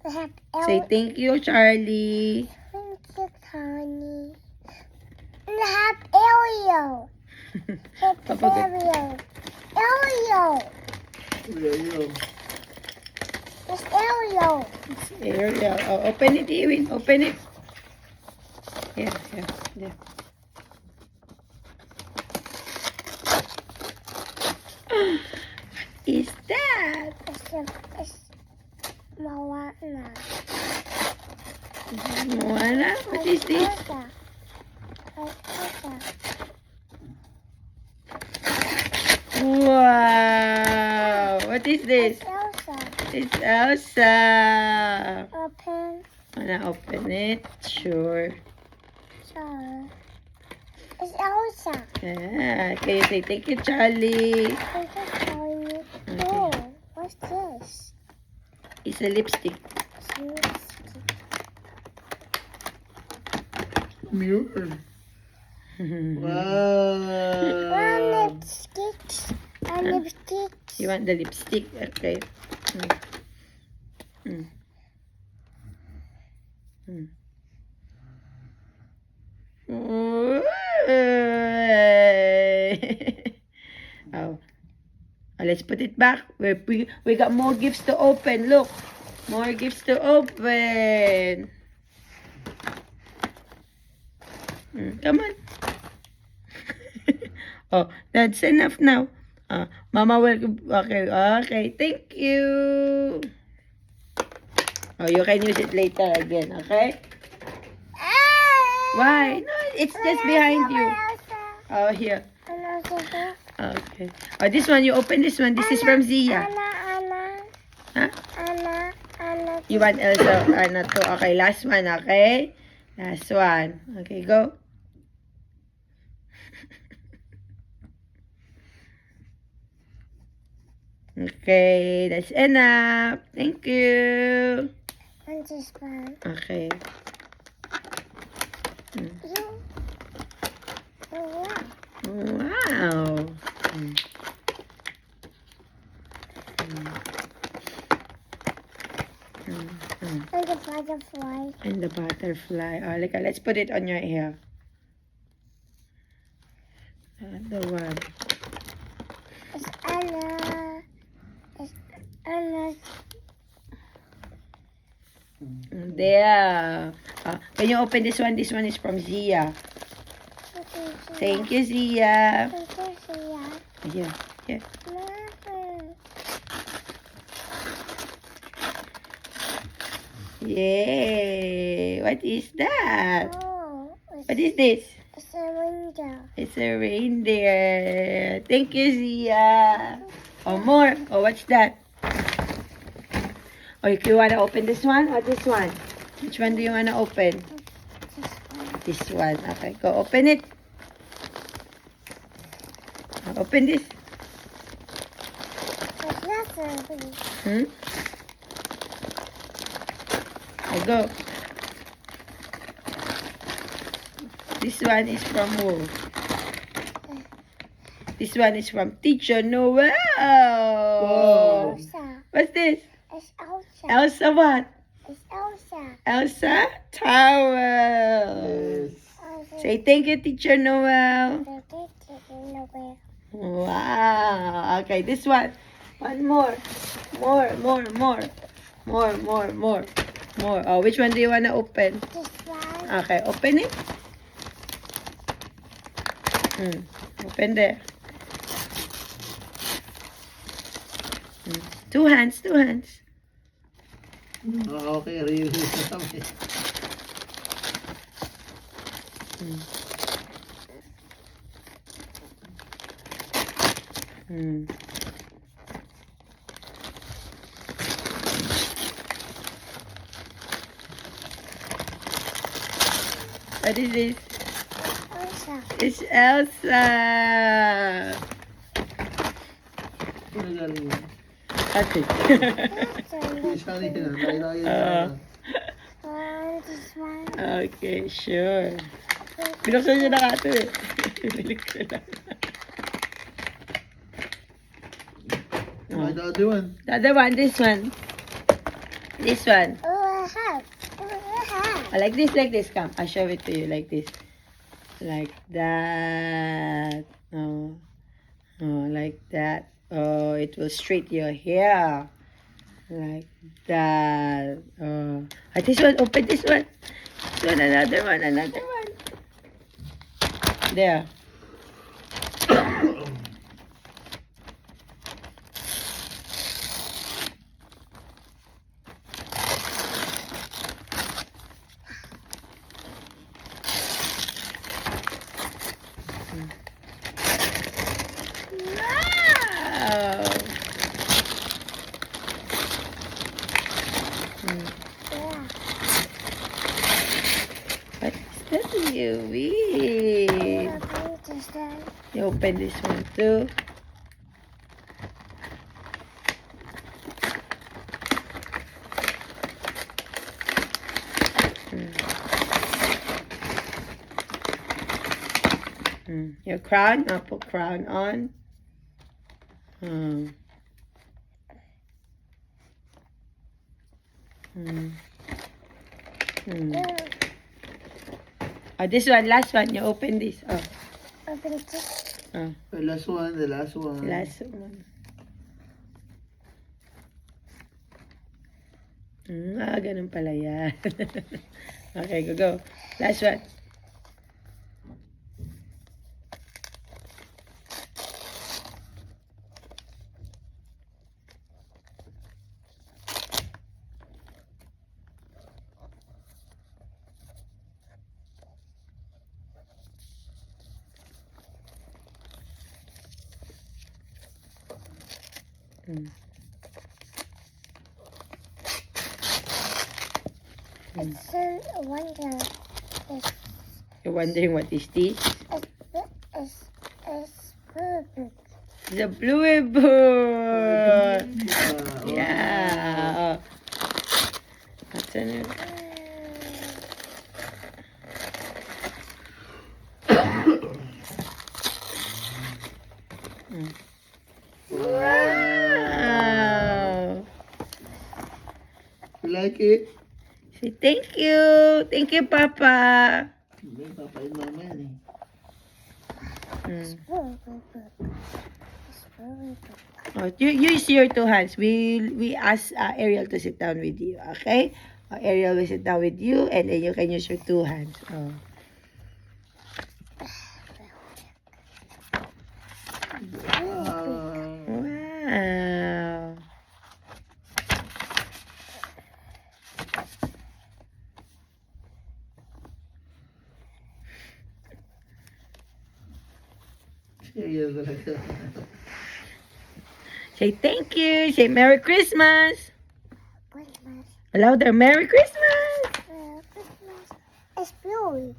Say thank you, Charlie. Thank you, Tony. And I have Ariel. It's Kapag- Ariel. Ariel. Ariel. It's Ariel. It's Ariel. Oh, open it, Ewin. Open it. Here. What is that? It's Moana. Moana? What is this? Elsa. Elsa. Wow! What is this? It's Elsa. It's Elsa. Open. Wanna open it? Sure. Sorry. It's Elsa. Yeah. Can you say thank you, Charlie? Thank you, Tony. Oh, what's this? It's a lipstick. It's lipstick. Mirror. You Wow. Lipsticks. Lipsticks. want the lipstick? Okay. Oh. Let's put it back. We got more gifts to open. Look. More gifts to open. Come on. Oh, that's enough now. Mama will... Okay. Thank you. Oh, you can use it later again, okay? Why? No, it's just behind you. Oh, here. Okay. Oh, this one, you open this one. This is from Zia. Anna. Huh? Anna. You want Elsa, Anna too. Okay, last one, okay? Last one. Okay, go. Okay, that's enough. Thank you. And this one. Okay. You. Oh, wow. Wow. And the butterfly. And the butterfly. Oh, look, let's put it on your hair. The one. It's Anna. It's Anna. There. Can you open this one? This one is from Zia. Thank you, Zia. Thank you, Here. Yay! What is that? Oh, What is this? it's a window. It's a reindeer. Thank you, Zia. Oh, more. Oh, what's that? Oh, you want to open this one or this one? Which one do you want to open? This This one. one. Okay, go open it. Open this. It's nothing. Oh, go. This one is from who? This one is from Teacher Noel. Wow. Elsa. What's this? It's Elsa. Elsa what? It's Elsa. Elsa Towel. Yes. Elsa. Say thank you, Teacher Noel. The picture in the way. Wow. Okay, this one. One more. More. Oh, which one do you want to open? This one. Okay, open it. Open there. Two hands. Okay, really. What is this? Elsa. It's Elsa. Ano galing yun? Okay. Isa rin yun. Nakita ko yun sa... This one. Okay, sure. Binuksan niya na ka ito eh. Bilik ko lang. The other one. The other one, this one. This one. Oh, Like this, like this. Come, I'll show it to you like this. Like that. Oh, like that. Oh, it will straight your hair. Like that. Oh. This one, open this one. This one, another one, another one. There. Wow. What is that, Yui? You open this one too. Your crown, I'll put crown on. Oh, this one, last one. You open this. Oh. Open this. Oh. The last one, the last one. Last one. Ganun pala yan. Okay, go. Last one. It's wonder. You're wondering what is this? It's perfect. It's a blue book. Yeah. What's in it? Wow. You like it? Say thank you. Thank you, Papa. Hindi, papain mama yan eh. Oh, you use your two hands. We ask Ariel to sit down with you, okay? Ariel will sit down with you, and then you can use your two hands. Oh. Wow. Serious talaga. Say thank you. Say Merry Christmas. Christmas. Louder, Merry Christmas. Christmas. It's blue.